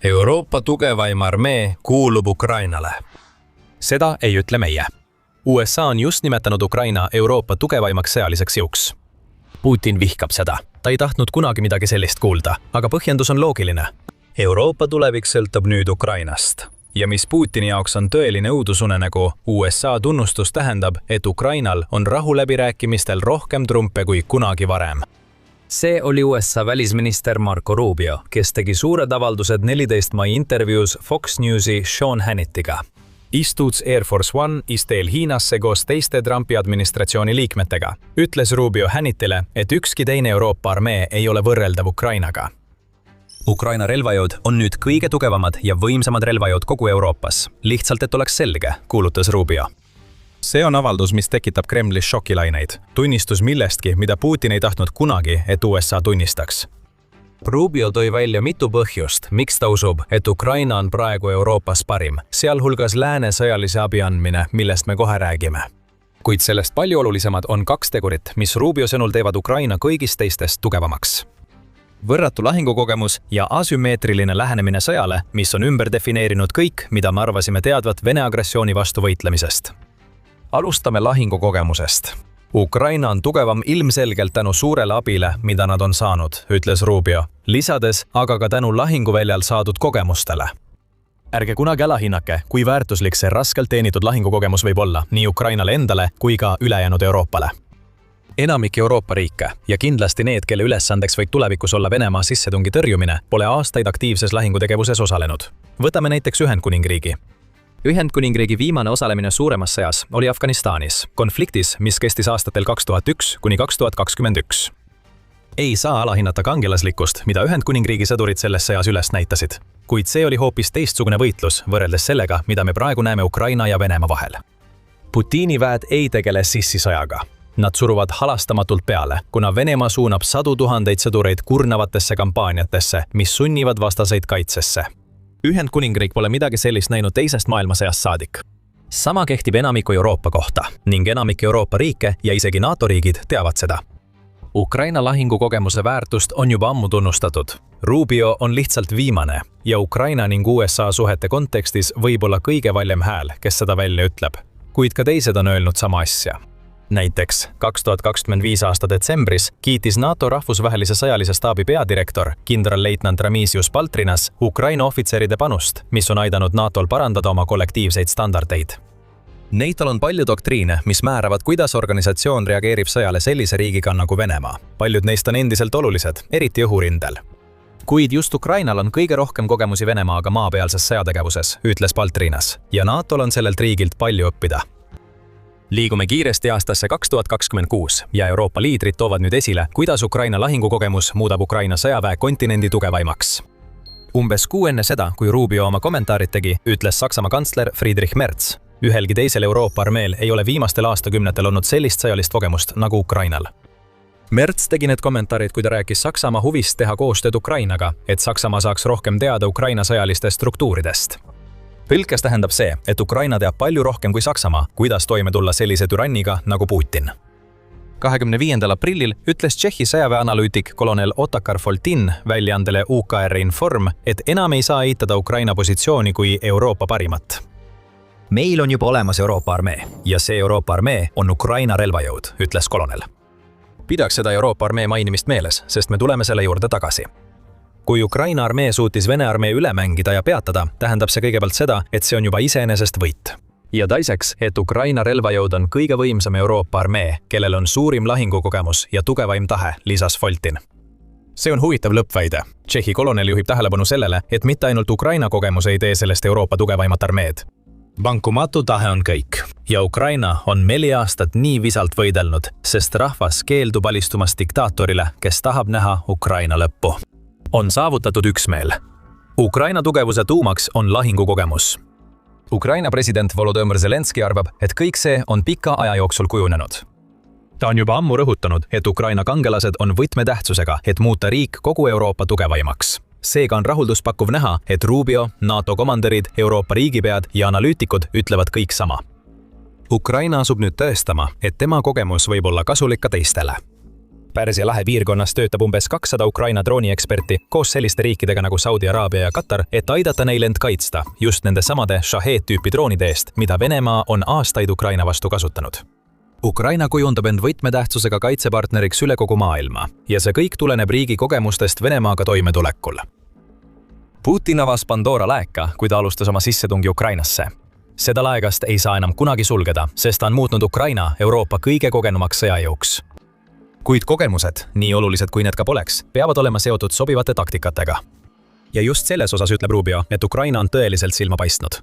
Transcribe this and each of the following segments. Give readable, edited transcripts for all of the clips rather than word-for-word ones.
Euroopa tugevaim armee kuulub Ukrainale. Seda ei ütle meie. USA on just nimetanud Ukraina Euroopa tugevaimaks sõjaliseks jõuks. Putin vihkab seda. Ta ei tahtnud kunagi midagi sellist kuulda, aga põhjendus on loogiline. Euroopa tulevik sõltub nüüd Ukrainast. Ja mis Putini jaoks on tõeline õudusunenägu, USA tunnustus tähendab, et Ukrainal on rahuläbirääkimistel rohkem trumpe kui kunagi varem. See oli USA välisminister Marco Rubio, kes tegi suured avaldused 14. mai intervjuus Fox Newsi Sean Hannityga. Istuts Air Force One isteel Hiinasse koos teiste Trumpi administratsiooni liikmetega. Ütles Rubio Hannityle, et ükski teine Euroopa armee ei ole võrreldav Ukrainaga. Ukraina relvajõud on nüüd kõige tugevamad ja võimsamad relvajõud kogu Euroopas. Lihtsalt, et oleks selge, kuulutas Rubio. See on avaldus, mis tekitab Kremlis šokilaineid. Tunnistus millestki, mida Putin ei tahtnud kunagi, et USA tunnistaks. Rubio tõi välja mitu põhjust, miks ta usub, et Ukraina on praegu Euroopas parim, sealhulgas lääne sõjalise abi andmine, millest me kohe räägime. Kuid sellest palju olulisemad on kaks tegurit, mis Rubio sõnul teevad Ukraina kõigist teistest tugevamaks. Võrratu lahingukogemus ja asümmeetriline lähenemine sõjale, mis on ümber defineerinud kõik, mida me arvasime teadvat Vene agressiooni vastu võitlemisest. Alustame lahingukogemusest. Ukraina on tugevam ilmselgelt tänu suurele abile, mida nad on saanud, ütles Rubio, lisades aga ka tänu lahinguväljal saadud kogemustele. Ärge kunagi alahinnake, kui väärtuslik see raskelt teenitud lahingukogemus võib olla nii Ukrainale endale kui ka ülejäänud Euroopale. Enamik Euroopa riike ja kindlasti need, kelle ülesandeks võib tulevikus olla Venemaa sissetungi tõrjumine, pole aastaid aktiivses lahingutegevuses osalenud. Võtame näiteks Ühendkuningriigi. Ühendkuningriigi viimane osalemine suuremas sõjas oli Afganistanis, konfliktis, mis kestis aastatel 2001 kuni 2021. Ei saa alahinnata kangelaslikkust, mida Ühendkuningriigi sõdurid selles sõjas üles näitasid, kuid see oli hoopis teistsugune võitlus võrreldes sellega, mida me praegu näeme Ukraina ja Venemaa vahel. Putini väed ei tegele sissisõjaga. Nad suruvad halastamatult peale, kuna Venemaa suunab sadu tuhandeid sõdureid kurnavatesse kampaaniatesse, mis sunnivad vastaseid kaitsesse. Ühendkuningriik pole midagi sellist näinud teisest maailmasõjast saadik. Sama kehtib enamiku Euroopa kohta ning enamik Euroopa riike ja isegi NATO riigid teavad seda. Ukraina lahingukogemuse väärtust on juba ammu tunnustatud. Rubio on lihtsalt viimane ja Ukraina ning USA suhete kontekstis võib olla kõige valjem hääl, kes seda välja ütleb. Kuid ka teised on öelnud sama asja. Näiteks 2025 aasta detsembris kiitis NATO rahvusvahelise sõjalise staabi peadirektor kindralleitnant Ramisius Baltrinas Ukraina ohvitseride panust, mis on aidanud NATOl parandada oma kollektiivseid standardeid. NATOl on palju doktriine, mis määravad, kuidas organisatsioon reageerib sõjale sellise riigiga nagu Venemaa. Paljud neist on endiselt olulised, eriti õhurindel. Kuid just Ukrainal on kõige rohkem kogemusi Venemaaga maapealses sõjategevuses, ütles Baltrinas, ja NATOl on sellelt riigilt palju õppida. Liigume kiiresti aastasse 2026 ja Euroopa liidrid toovad nüüd esile, kuidas Ukraina lahingukogemus muudab Ukraina sõjaväe kontinendi tugevaimaks. Umbes kuu enne seda, kui Rubio oma kommentaarid tegi, ütles Saksamaa kantsler Friedrich Merz. Ühelgi teisel Euroopa armeel ei ole viimastel aastakümnetel olnud sellist sõjalist kogemust nagu Ukrainal. Merz tegi need kommentaarid, kui ta rääkis Saksamaa huvist teha koostööd Ukrainaga, et Saksamaa saaks rohkem teada Ukraina sõjalistest struktuuridest. Tõlkes tähendab see, et Ukraina teab palju rohkem kui Saksamaa, kuidas toime tulla sellise türanniga nagu Putin. 25. aprillil ütles Tšehhi sõjaväeanalüütik kolonel Otakar Foltin väljaandele UKR Inform, et enam ei saa eitada Ukraina positsiooni kui Euroopa parimat. Meil on juba olemas Euroopa armee ja see Euroopa armee on Ukraina relvajõud, ütles kolonel. Pidaks seda Euroopa armee mainimist meeles, sest me tuleme selle juurde tagasi. Kui Ukraina armee suutis Vene armee üle mängida ja peatada, tähendab see kõigepealt seda, et see on juba iseenesest võit. Ja teiseks, et Ukraina relvajõud on kõige võimsam Euroopa armee, kellel on suurim lahingukogemus ja tugevaim tahe, lisas Foltin. See on huvitav lõppväide. Tšehhi kolonel juhib tähelepanu sellele, et mitte ainult Ukraina kogemus ei tee sellest Euroopa tugevaimat armeed. Vankumatu tahe on kõik ja Ukraina on 4 aastat nii visalt võidelnud, sest rahvas keeldub alistumas diktaatorile, kes tahab näha Ukraina lõppu. On saavutatud üksmeel. Ukraina tugevuse tuumaks on lahingukogemus. Ukraina president Volodõmõr Zelenski arvab, et kõik see on pika aja jooksul kujunenud. Ta on juba ammu rõhutanud, et Ukraina kangelased on võtmetähtsusega, et muuta riik kogu Euroopa tugevaimaks. Seega on rahulduspakkuv näha, et Rubio, NATO komanderid, Euroopa riigipead ja analüütikud ütlevad kõik sama. Ukraina asub nüüd tõestama, et tema kogemus võib olla kasulik ka teistele. Pärsia lahe piirkonnas töötab umbes 200 Ukraina droonieksperti koos selliste riikidega nagu Saudi Araabia ja Katar, et aidata neil end kaitsta just nende samade Shahed-tüüpi droonide eest, mida Venemaa on aastaid Ukraina vastu kasutanud. Ukraina kujundab end võtmetähtsusega kaitsepartneriks üle kogu maailma ja see kõik tuleneb riigi kogemustest Venemaaga toimetulekul. Putin avas Pandora laeka, kui ta alustas oma sissetungi Ukrainasse. Seda laegast ei saa enam kunagi sulgeda, sest ta on muutnud Ukraina Euroopa kõige kogenumaks sõjajõuks. Kuid kogemused, nii olulised kui need ka poleks, peavad olema seotud sobivate taktikatega. Ja just selles osas ütleb Rubio, et Ukraina on tõeliselt silma paistnud.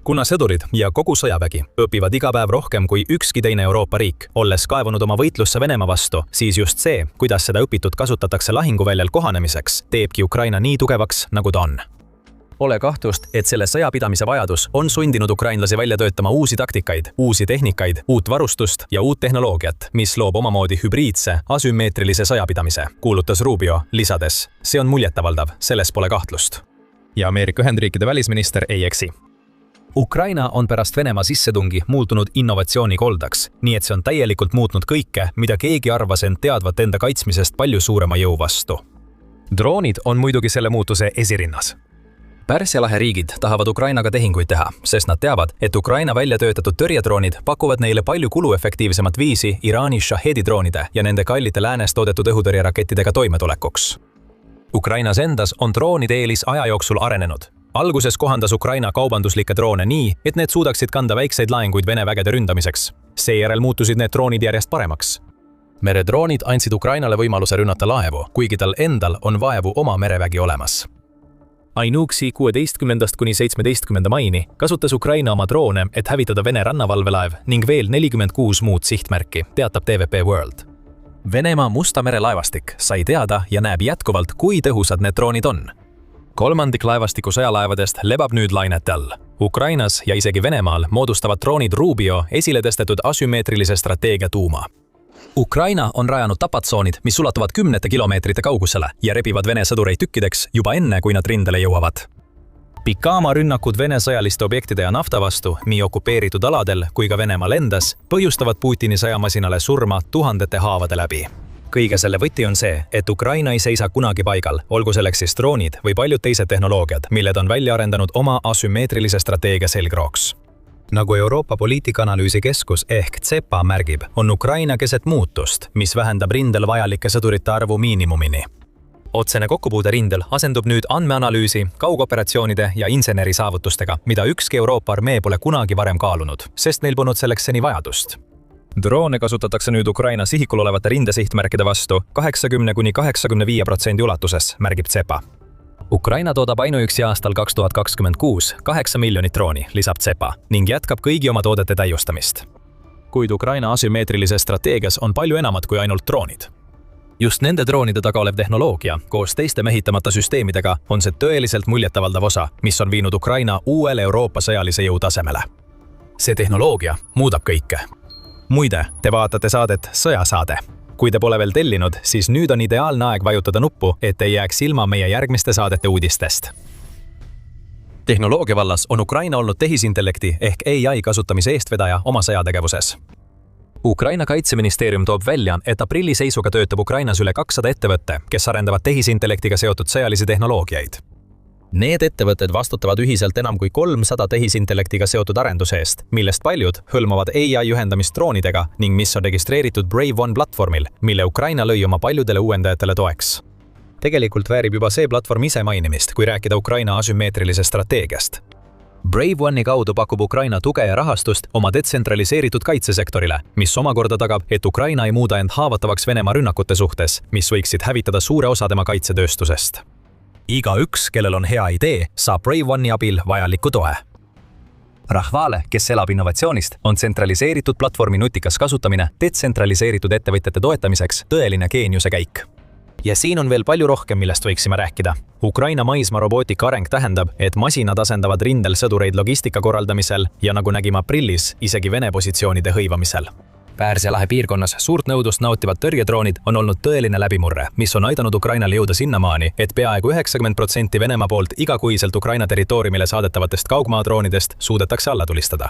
Kuna sõdurid ja kogu sõjavägi õpivad iga päev rohkem kui ükski teine Euroopa riik, olles kaevunud oma võitlusse Venemaa vastu, siis just see, kuidas seda õpitud kasutatakse lahinguväljal kohanemiseks, teebki Ukraina nii tugevaks, nagu ta on. Ole kahtlust, et selle sõjapidamise vajadus on sundinud ukrainlasi välja töötama uusi taktikaid, uusi tehnikaid, uut varustust ja uut tehnoloogiat, mis loob omamoodi hübriidse, asümmeetrilise sõjapidamise, kuulutas Rubio, lisades, see on muljetavaldav, selles pole kahtlust. Ja Ameerika Ühendriikide välisminister ei eksi. Ukraina on pärast Venemaa sissetungi muutunud innovatsiooni koldaks, nii et see on täielikult muutnud kõike, mida keegi arvas end teadvat enda kaitsmisest palju suurema jõu vastu. Droonid on muidugi selle muutuse esirinnas. Pärsia lahe riigid tahavad Ukrainaga tehinguid teha, sest nad teavad, et Ukraina välja töötatud tõrjedroonid pakuvad neile palju kuluefektiivsemat viisi Iraani Shahedi droonide ja nende kallite läänes toodetud õhutõrjerakettidega toimetulekuks. Ukrainas endas on droonide eelis aja jooksul arenenud. Alguses kohandas Ukraina kaubanduslikke droone nii, et need suudaksid kanda väikseid laenguid Vene vägede ründamiseks. Seejärel muutusid need droonid järjest paremaks. Meredroonid andsid Ukrainale võimaluse rünnata laevu, kuigi tal endal on vaevu oma merevägi olemas. Ainuksi 16. kuni 17. maini kasutas Ukraina oma droone, et hävitada Vene rannavalvelaev ning veel 46 muud sihtmärki, teatab TVP World. Venemaa Musta mere laevastik sai teada ja näeb jätkuvalt, kui tõhusad need droonid on. Kolmandik laevastiku sõjalaevadest lebab nüüd lainete all. Ukrainas ja isegi Venemaal moodustavad droonid Rubio esile tõstetud asümmeetrilise strateegia tuuma. Ukraina on rajanud tapatsoonid, mis ulatuvad 10 kilomeetrite kaugusele ja rebivad Vene sõdureid tükkideks juba enne, kui nad rindele jõuavad. Pikama rünnakud Vene sõjaliste objektide ja nafta vastu nii okupeeritud aladel kui ka Venemaal endas põhjustavad Putini sõjamasinale surma tuhandete haavade läbi. Kõige selle võti on see, et Ukraina ei seisa kunagi paigal, olgu selleks siis droonid või paljud teised tehnoloogiad, milled on välja arendanud oma asümmeetrilise strateegia selgrooks. Nagu Euroopa Poliitikaanalüüsi Keskus ehk CEPA märgib, on Ukraina keset muutust, mis vähendab rindel vajalike sõdurite arvu miinimumini. Otsene kokkupuude rindel asendub nüüd andmeanalüüsi, kaugoperatsioonide ja inseneri saavutustega, mida ükski Euroopa armee pole kunagi varem kaalunud, sest neil polnud selleks seni vajadust. Droone kasutatakse nüüd Ukraina sihikul olevate rindesihtmärkide vastu 80–85% ulatuses, märgib CEPA. Ukraina toodab ainuüksi aastal 2026 8 miljonit drooni, lisab CEPA, ning jätkab kõigi oma toodete täiustamist. Kuid Ukraina asümmeetrilises strateegias on palju enamat kui ainult droonid. Just nende droonide taga olev tehnoloogia, koos teiste mehitamata süsteemidega, on see tõeliselt muljetavaldav osa, mis on viinud Ukraina uuele Euroopa sõjalise jõu tasemele. See tehnoloogia muudab kõike. Muide, te vaatate saadet Sõjasaade. Kui te pole veel tellinud, siis nüüd on ideaalne aeg vajutada nuppu, et ei jääks ilma meie järgmiste saadete uudistest. Tehnoloogia vallas on Ukraina olnud tehisintellekti ehk AI kasutamise eestvedaja oma sõjategevuses. Ukraina kaitseministeerium toob välja, et aprilli seisuga töötab Ukrainas üle 200 ettevõtte, kes arendavad tehisintellektiga seotud sõjalisi tehnoloogiaid. Need ettevõtted vastutavad ühiselt enam kui 300 tehisintellektiga seotud arenduse eest, millest paljud hõlmavad AI ühendamist droonidega ning mis on registreeritud Brave One platvormil, mille Ukraina lõi oma paljudele uuendajatele toeks. Tegelikult väärib juba see platvorm ise mainimist, kui rääkida Ukraina asümmeetrilisest strateegiast. Brave One'i kaudu pakub Ukraina tuge ja rahastust oma detsentraliseeritud kaitsesektorile, mis omakorda tagab, et Ukraina ei muuda end haavatavaks Venemaa rünnakute suhtes, mis võiksid hävitada suure osa tema kaitsetööstusest. Igaüks, kellel on hea idee, saab Brave One'i abil vajaliku toe. Rahvale, kes elab innovatsioonist, on tsentraliseeritud platvormi nutikas kasutamine detsentraliseeritud ettevõtjate toetamiseks tõeline geeniuse käik. Ja siin on veel palju rohkem, millest võiksime rääkida. Ukraina maismaa robootika areng tähendab, et masinad asendavad rindel sõdureid logistika korraldamisel ja nagu nägime aprillis, isegi Vene positsioonide hõivamisel. Pärsia lahe piirkonnas suurt nõudlust nautivad tõrjedroonid on olnud tõeline läbimurre, mis on aidanud Ukrainal jõuda sinnamaani, et peaaegu 90% Venemaa poolt igakuiselt Ukraina territooriumile saadetavatest kaugmaadroonidest suudetakse alla tulistada.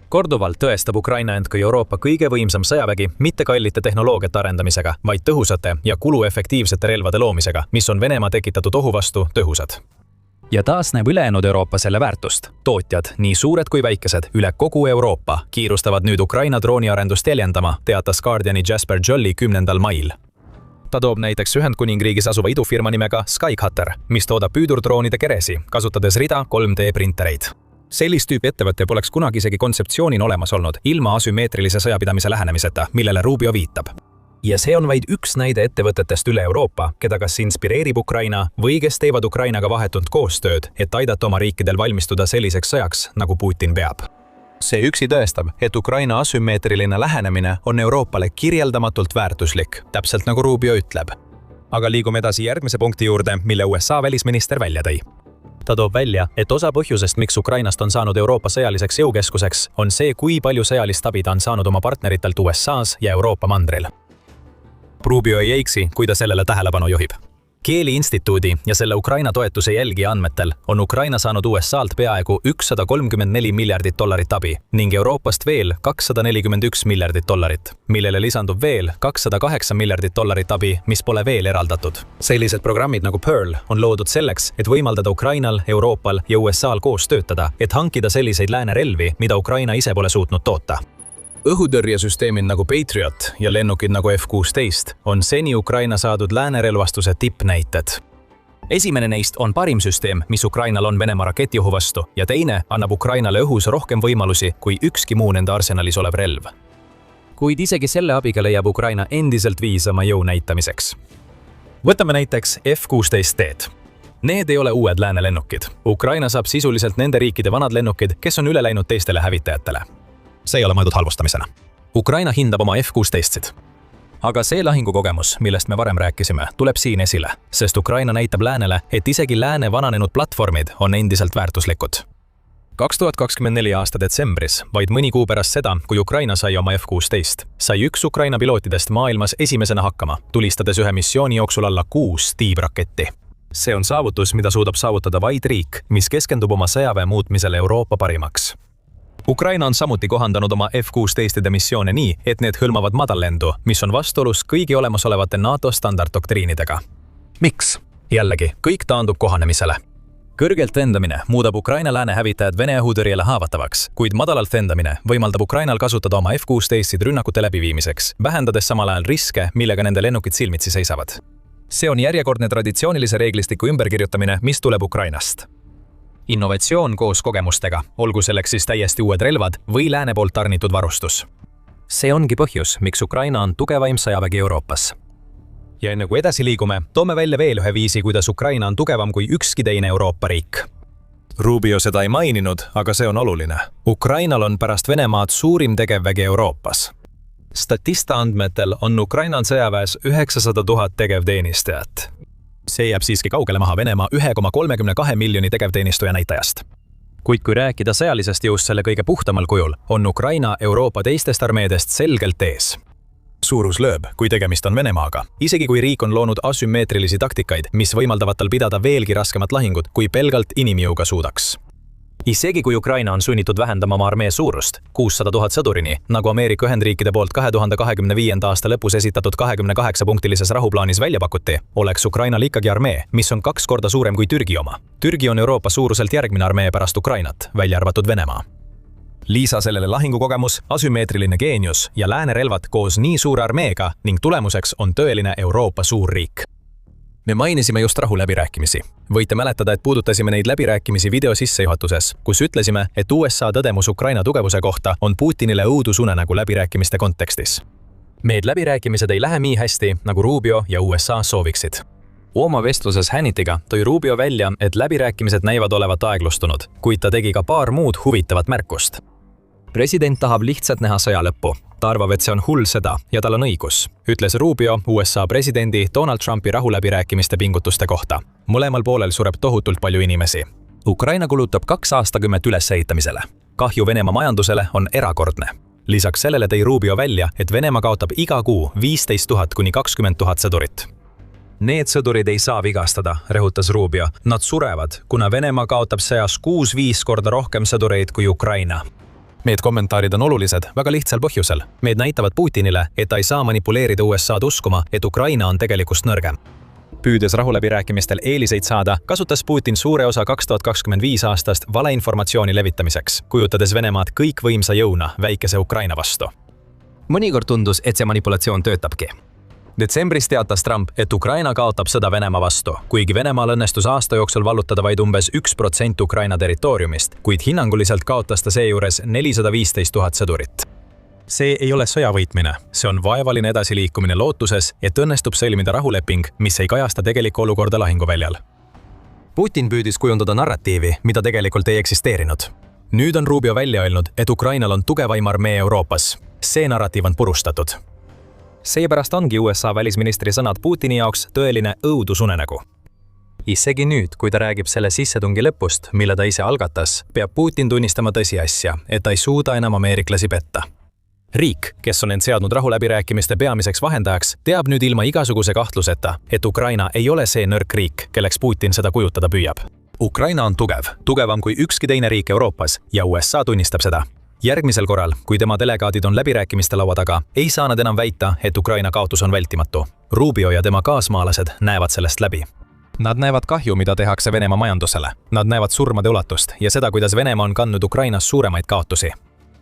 korduvalt tõestab Ukraina end kui Euroopa kõige võimsam sõjavägi mitte kallite tehnoloogiate arendamisega, vaid tõhusate ja kuluefektiivsete relvade loomisega, mis on Venemaa tekitatud ohu vastu tõhusad. Ja taas näeb ülejäänud Euroopa selle väärtust. Tootjad, nii suured kui väikesed, üle kogu Euroopa kiirustavad nüüd Ukraina drooniarendust jäljendama, teatas Guardiani Jasper Jolly 10. mail. Ta toob näiteks Ühendkuningriigis asuva idufirma nimega Skycutter, mis toodab püüdurdroonide keresi, kasutades rida 3D printereid. Sellist tüüpi ettevõtte poleks kunagi isegi kontseptsioonina olemas olnud, ilma asümmeetrilise sõjapidamise lähenemiseta, millele Rubio viitab. Ja see on vaid üks näide ettevõtetest üle Euroopa, keda kas inspireerib Ukraina või kes teevad Ukrainaga vahetult koostööd, et aidata oma riikidel valmistuda selliseks sõjaks, nagu Putin peab. See üksi tõestab, et Ukraina asümmeetriline lähenemine on Euroopale kirjeldamatult väärtuslik, täpselt nagu Rubio ütleb. Aga liigume edasi järgmise punkti juurde, mille USA välisminister välja tõi. Ta toob välja, et osa põhjusest, miks Ukrainast on saanud Euroopa sõjaliseks jõukeskuseks, on see, kui palju sõjalist abi ta on saanud oma partneritelt USAs ja Euroopa mandril. Rubio ei eiksi, kui ta sellele tähelepanu juhib. Keeli instituudi ja selle Ukraina toetuse jälgija andmetel on Ukraina saanud USA-lt peaaegu $134 miljardit abi ning Euroopast veel $241 miljardit, millele lisandub veel $208 miljardit abi, mis pole veel eraldatud. Sellised programmid nagu Pearl on loodud selleks, et võimaldada Ukrainal, Euroopal ja USA-l koos töötada, et hankida selliseid lääne relvi, mida Ukraina ise pole suutnud toota. Õhutõrjesüsteemid nagu Patriot ja lennukid nagu F-16 on seni Ukraina saadud läänerelvastuse tippnäited. Esimene neist on parim süsteem, mis Ukrainal on Venemaa raketiõhu vastu, ja teine annab Ukrainale õhus rohkem võimalusi kui ükski muu nende arsenalis olev relv. Kuid isegi selle abiga leiab Ukraina endiselt viis oma jõu näitamiseks. Võtame näiteks F-16-d. Need ei ole uued läänelennukid. Ukraina saab sisuliselt nende riikide vanad lennukid, kes on üle läinud teistele hävitajatele. See ei ole mõeldud halvustamisena. Ukraina hindab oma F-16-sid. Aga see lahingukogemus, millest me varem rääkisime, tuleb siin esile, sest Ukraina näitab läänele, et isegi lääne vananenud platvormid on endiselt väärtuslikud. 2024 aasta detsembris, vaid mõni kuu pärast seda, kui Ukraina sai oma F-16, sai üks Ukraina pilootidest maailmas esimesena hakkama, tulistades ühe missiooni jooksul alla 6 tiivraketti. See on saavutus, mida suudab saavutada vaid riik, mis keskendub oma sõjaväe muutmisele Euroopa parimaks. Ukraina on samuti kohandanud oma F-16-de missioone nii, et need hõlmavad madallendu, mis on vastuolus kõigi olemasolevate NATO standarddoktriinidega. Miks? Jällegi, kõik taandub kohanemisele. Kõrgelt lendamine muudab Ukraina lääne hävitajad Vene õhutõrjele haavatavaks, kuid madalalt lendamine võimaldab Ukrainal kasutada oma F-16-sid rünnakute läbiviimiseks, vähendades samal ajal riske, millega nende lennukid silmitsi seisavad. See on järjekordne traditsioonilise reeglistiku ümberkirjutamine, mis tuleb Ukrainast. Innovatsioon koos kogemustega, olgu selleks siis täiesti uued relvad või lääne poolt tarnitud varustus. See ongi põhjus, miks Ukraina on tugevaim sõjavägi Euroopas. Ja enne kui edasi liigume, toome välja veel ühe viisi, kuidas Ukraina on tugevam kui ükski teine Euroopa riik. Rubio seda ei maininud, aga see on oluline. Ukrainal on pärast Venemaad suurim tegevvägi Euroopas. Statista andmetel on Ukraina sõjaväes 900 000 tegevteenistajat. See jääb siiski kaugele maha Venemaa 1,32 miljoni tegevteenistuja näitajast. Kuid kui rääkida sõjalisest jõust selle kõige puhtamal kujul, on Ukraina Euroopa teistest armeedest selgelt ees. Suurus lööb, kui tegemist on Venemaaga, isegi kui riik on loonud asümmeetrilisi taktikaid, mis võimaldavad tal pidada veelgi raskemat lahingut, kui pelgalt inimjõuga suudaks. Isegi kui Ukraina on sunnitud vähendama oma armee suurust 600 000 sõdurini, nagu Ameerika Ühendriikide poolt 2025. aasta lõpus esitatud 28-punktilises rahuplaanis välja pakuti, oleks Ukrainal ikkagi armee, mis on 2 korda suurem kui Türgi oma. Türgi on Euroopa suuruselt järgmine armee pärast Ukrainat, välja arvatud Venemaa. Liisa sellele lahingukogemus, asümmeetriline geenius ja lääne relvad koos nii suure armeega ning tulemuseks on tõeline Euroopa suurriik. Me mainisime just rahuläbirääkimisi. Võite mäletada, et puudutasime neid läbirääkimisi video sissejuhatuses, kus ütlesime, et USA tõdemus Ukraina tugevuse kohta on Putinile õudusunenägu läbirääkimiste kontekstis. Need läbirääkimised ei lähe nii hästi, nagu Rubio ja USA sooviksid. Oma vestluses Hannityga tõi Rubio välja, et läbirääkimised näivad olevat aeglustunud, kuid ta tegi ka paar muud huvitavat märkust. President tahab lihtsalt näha sõja lõppu. Ta arvab, et see on hull sõda ja tal on õigus, ütles Rubio USA presidendi Donald Trumpi rahuläbirääkimiste pingutuste kohta. Mõlemal poolel sureb tohutult palju inimesi. Ukraina kulutab 2 aastakümmet ülesehitamisele. Kahju Venemaa majandusele on erakordne. Lisaks sellele tõi Rubio välja, et Venemaa kaotab iga kuu 15 000 kuni 20 000 sõdurit. Need sõdurid ei saa vigastada, rõhutas Rubio. Nad surevad, kuna Venemaa kaotab sõjas 6-5 korda rohkem sõdureid kui Ukraina. Need kommentaarid on olulised väga lihtsal põhjusel. Need näitavad Putinile, et ta ei saa manipuleerida USA'd uskuma, et Ukraina on tegelikult nõrgem. Püüdes rahuläbirääkimistel eeliseid saada, kasutas Putin suure osa 2025 aastast valeinformatsiooni levitamiseks, kujutades Venemaad kõikvõimsa jõuna väikese Ukraina vastu. mõnikord tundus, et see manipulatsioon töötabki. Detsembris teatas Trump, et Ukraina kaotab sõda Venemaa vastu, kuigi Venemaal õnnestus aasta jooksul vallutada vaid umbes 1% Ukraina territooriumist, kuid hinnanguliselt kaotas ta seejuures 415 000 sõdurit. See ei ole sõja võitmine, see on vaevaline edasiliikumine lootuses, et õnnestub sõlmida rahuleping, mis ei kajasta tegelikku olukorda lahinguväljal. Putin püüdis kujundada narratiivi, mida tegelikult ei eksisteerinud. Nüüd on Rubio välja öelnud, et Ukrainal on tugevaim armee Euroopas. See narratiiv on purustatud. Seepärast ongi USA välisministri sõnad Putini jaoks tõeline õudusunenägu. Isegi nüüd, kui ta räägib selle sissetungi lõpust, mille ta ise algatas, peab Putin tunnistama tõsiasja, et ta ei suuda enam ameeriklasi petta. Riik, kes on end seadnud rahuläbirääkimiste peamiseks vahendajaks, teab nüüd ilma igasuguse kahtluseta, et Ukraina ei ole see nõrk riik, kelleks Putin seda kujutada püüab. Ukraina on tugev, tugevam kui ükski teine riik Euroopas ja USA tunnistab seda. Järgmisel korral, kui tema delegaadid on läbirääkimiste laua taga, ei saa nad enam väita, et Ukraina kaotus on vältimatu. Rubio ja tema kaasmaalased näevad sellest läbi. Nad näevad kahju, mida tehakse Venemaa majandusele. Nad näevad surmade ulatust ja seda, kuidas Venemaa on kandnud Ukrainas suuremaid kaotusi.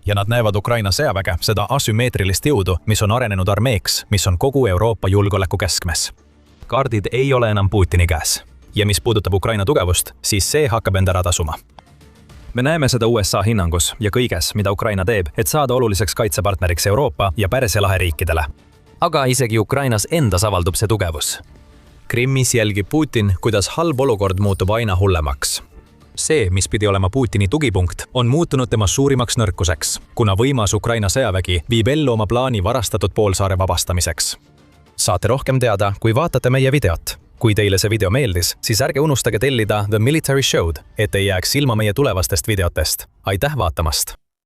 Ja nad näevad Ukraina sõjaväge, seda asümmeetrilist jõudu, mis on arenenud armeeks, mis on kogu Euroopa julgeoleku keskmes. Kaardid ei ole enam Putini käes. Ja mis puudutab Ukraina tugevust, siis see hakkab end ära tasuma. Me näeme seda USA hinnangus ja kõiges, mida Ukraina teeb, et saada oluliseks kaitsepartneriks Euroopa ja Pärsia lahe riikidele. Aga isegi Ukrainas endas avaldub see tugevus. Krimmis jälgib Putin, kuidas halb olukord muutub aina hullemaks. See, mis pidi olema Putini tugipunkt, on muutunud tema suurimaks nõrkuseks, kuna võimas Ukraina sõjavägi viib ellu oma plaani varastatud poolsaare vabastamiseks. Saate rohkem teada, kui vaatate meie videot. Kui teile see video meeldis, siis ärge unustage tellida The Military Show'd, et ei jääks ilma meie tulevastest videotest. Aitäh vaatamast!